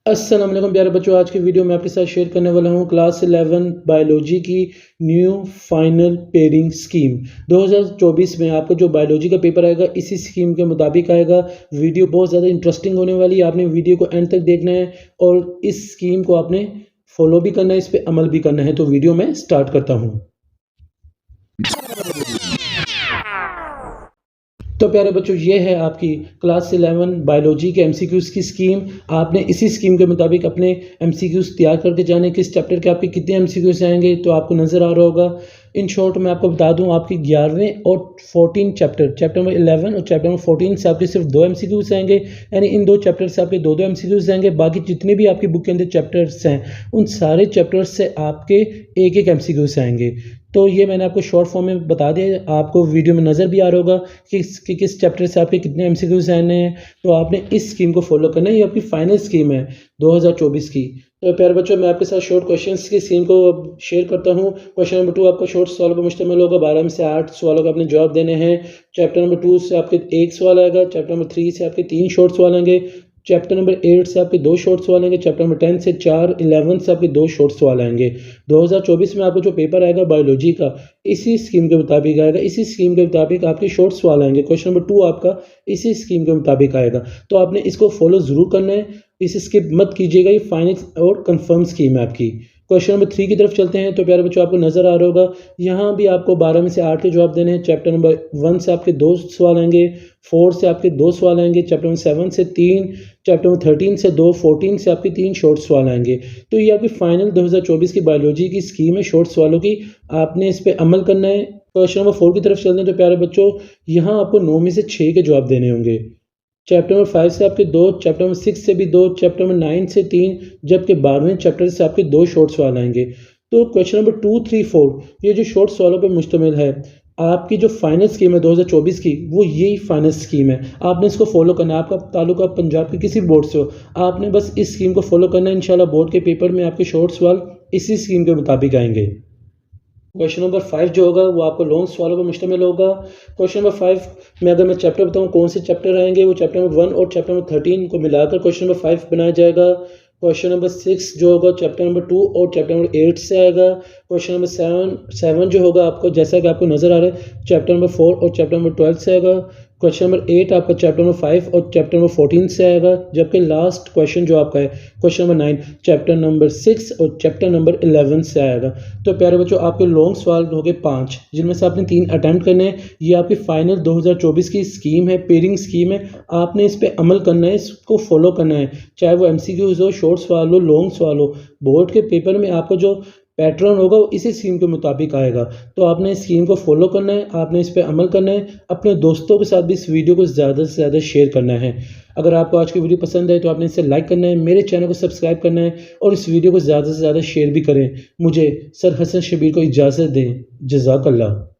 अस्सलाम वालेकुम प्यारे बच्चों, आज की वीडियो में आपके साथ शेयर करने वाला हूँ क्लास 11 बायोलॉजी की न्यू फाइनल पेयरिंग स्कीम। 2024 में आपका जो बायोलॉजी का पेपर आएगा इसी स्कीम के मुताबिक आएगा। वीडियो बहुत ज़्यादा इंटरेस्टिंग होने वाली है, आपने वीडियो को एंड तक देखना है और इस स्कीम को आपने फॉलो भी करना है, इस पर अमल भी करना है। तो वीडियो में स्टार्ट करता हूँ। तो प्यारे बच्चों, ये है आपकी क्लास 11 बायोलॉजी के एमसीक्यूज़ की स्कीम। आपने इसी स्कीम के मुताबिक अपने एमसीक्यूज़ तैयार करके जाने। किस चैप्टर के आपके कितने एमसीक्यूज़ आएंगे तो आपको नज़र आ रहा होगा। इन शॉर्ट मैं आपको बता दूं, आपकी 11वें और 14 चैप्टर नंबर 11 और चैप्टर नंबर 14 से आपके सिर्फ 2 एमसीक्यूज़ आएंगे, यानी इन 2 चैप्टर से आपके 2 एमसीक्यूज़ आएंगे। बाकी जितने भी आपकी बुक के अंदर चैप्टर्स हैं उन सारे चैप्टर्स से आपके एक एमसीक्यूज़ आएंगे। तो ये मैंने आपको शॉर्ट फॉर्म में बता दिया, आपको वीडियो में नज़र भी आ रहा होगा कि किस चैप्टर से आपके कितने एमसीक्यूज़ आने हैं। तो आपने इस स्कीम को फॉलो करना है, ये आपकी फाइनल स्कीम है 2024 की। तो प्यारे बच्चों, मैं आपके साथ शॉर्ट क्वेश्चंस की स्कीम को अब शेयर करता हूँ। क्वेश्चन नंबर 2 आपका शॉर्ट सवाल पर मुश्तमिल होगा। 12 में से 8 सवालों का आपने जवाब देने हैं। चैप्टर नंबर 2 से आपके 1 सवाल आएगा। चैप्टर नंबर 3 से आपके 3 शॉर्ट सवाल आएंगे। चैप्टर नंबर 8 से आपके 2 शॉर्ट सवाल आएंगे। चैप्टर नंबर 10 से 4, 11 से आपके 2 शॉर्ट सवाल आएंगे। 2024 में आपको जो पेपर आएगा बायोलॉजी का इसी स्कीम के मुताबिक आएगा। इसी स्कीम के मुताबिक आपके शॉर्ट सवाल आएंगे। क्वेश्चन नंबर 2 आपका इसी स्कीम के मुताबिक आएगा। तो आपने इसको फॉलो ज़रूर करना है, इसे स्किप मत कीजिएगा। ये फाइनल और कंफर्म स्कीम है आपकी। क्वेश्चन नंबर 3 की तरफ चलते हैं। तो प्यारे बच्चों, आपको नज़र आ रहा होगा यहाँ भी आपको 12 में से 8 के जवाब देने हैं। चैप्टर नंबर 1 से आपके 2 सवाल आएंगे। 4 से आपके 2 सवाल आएंगे। चैप्टर नंबर 7 से 3, चैप्टर नंबर 13 से 2, 14 से आपके 3 शॉर्ट सवाल आएंगे। तो ये आपकी फाइनल 2024 की बायोलॉजी की स्कीम है शॉर्ट सवालों की। आपने इस पर अमल करना है। क्वेश्चन नंबर 4 की तरफ चलते हैं। तो प्यारे बच्चों, यहाँ आपको 9 में से 6 के जवाब देने होंगे। चैप्टर नंबर 5 से आपके 2, चैप्टर नंबर 6 से भी 2, चैप्टर नंबर 9 से 3, जबकि 12वें चैप्टर से आपके 2 शॉर्ट सवाल आएंगे। तो क्वेश्चन नंबर 2, 3, 4 ये जो शॉर्ट सवालों पर मुश्तमिल है, आपकी जो फाइनल स्कीम है 2024 की, वो यही फाइनल स्कीम है। आपने इसको फॉलो करना है। आपका ताल्लुका पंजाब के किसी बोर्ड से हो, आपने बस इस स्कीम को फॉलो करना है। इंशाल्लाह बोर्ड के पेपर में आपके शॉर्ट सवाल इसी स्कीम के मुताबिक आएंगे। क्वेश्चन नंबर 5 जो होगा वो आपको लॉन्ग सवालों पर मुश्तमिल होगा। क्वेश्चन नंबर 5 में अगर मैं चैप्टर बताऊं कौन से चैप्टर आएंगे, वो चैप्टर नंबर 1 और चैप्टर नंबर 13 को मिलाकर क्वेश्चन नंबर 5 बनाया जाएगा। क्वेश्चन नंबर 6 जो होगा चैप्टर नंबर 2 और चैप्टर नंबर 8 से आएगा। क्वेश्चन नंबर 7 जो होगा आपको, जैसा कि आपको नज़र आ रहा है, चैप्टर नंबर 4 और चैप्टर नंबर 12 से आएगा। क्वेश्चन नंबर 8 आपका चैप्टर नंबर 5 और चैप्टर नंबर 14 से आएगा। जबकि लास्ट क्वेश्चन जो आपका है क्वेश्चन नंबर 9 चैप्टर नंबर 6 और चैप्टर नंबर 11 से आएगा। तो प्यारे बच्चों, आपके लॉन्ग सवाल हो गए 5, जिनमें से आपने 3 अटैम्प्ट करने हैं। ये आपकी फाइनल 2024 की स्कीम है, पेयरिंग स्कीम है। आपने इस पर अमल करना है, इसको फॉलो करना है, चाहे वो एमसीक्यूज हो, शॉर्ट सवाल हो, लॉन्ग सवाल हो। बोर्ड के पेपर में आपका जो पैटर्न होगा वो इसी स्कीम के मुताबिक आएगा। तो आपने इस स्कीम को फॉलो करना है, आपने इस पर अमल करना है। अपने दोस्तों के साथ भी इस वीडियो को ज़्यादा से ज़्यादा शेयर करना है। अगर आपको आज की वीडियो पसंद है तो आपने इसे लाइक करना है, मेरे चैनल को सब्सक्राइब करना है और इस वीडियो को ज़्यादा से ज़्यादा शेयर भी करें। मुझे सर हसन शबीर को इजाज़त दें। जज़ाकल्लाह।